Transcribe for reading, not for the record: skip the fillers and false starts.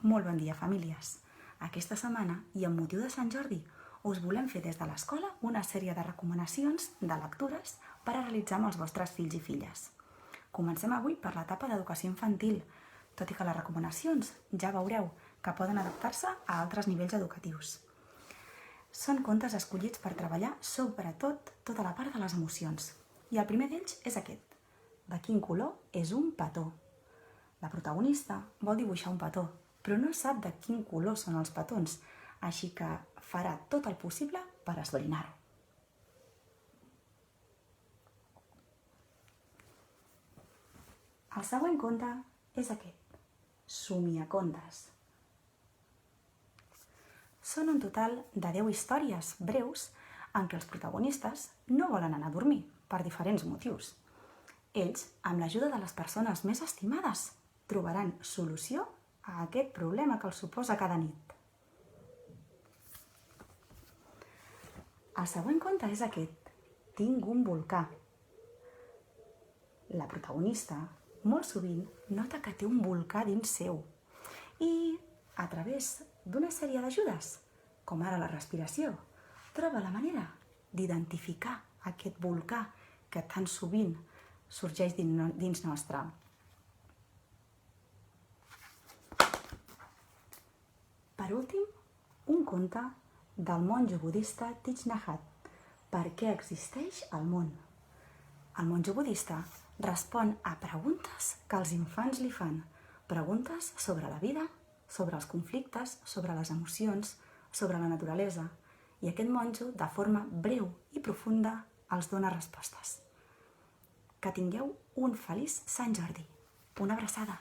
Molt bon dia, famílies. Aquesta setmana, i amb motiu de Sant Jordi, us volem fer des de l'escola una sèrie de recomanacions de lectures per a realitzar amb els vostres fills i filles. Comencem avui per l'etapa d'educació infantil, tot i que les recomanacions ja veureu que poden adaptar-se a altres nivells educatius. Són contes escollits per treballar sobretot tota la part de les emocions. I el primer d'ells és aquest. De quin color és un petó? La protagonista vol dibuixar un petó, però no sap de quin color són els petons, així que farà tot el possible per esbrinar-ho. El següent conte és aquest, Somiacontes. Són un total de 10 històries breus en què els protagonistes no volen anar a dormir per diferents motius. Ells, amb l'ajuda de les persones més estimades, trobaran solució a aquest problema que els suposa cada nit. El següent conte és aquest, Tinc un volcà. La protagonista, molt sovint, nota que té un volcà dins seu i, a través d'una sèrie d'ajudes, com ara la respiració, troba la manera d'identificar aquest volcà que tan sovint sorgeix dins nostre. Per últim, un conte del monjo budista Thich Nhat Hanh, Per què existeix el món? El monjo budista respon a preguntes que els infants li fan, preguntes sobre la vida, sobre els conflictes, sobre les emocions, sobre la naturalesa, i aquest monjo, de forma breu i profunda, els dona respostes. Que tingueu un feliç Sant Jordi. Una abraçada!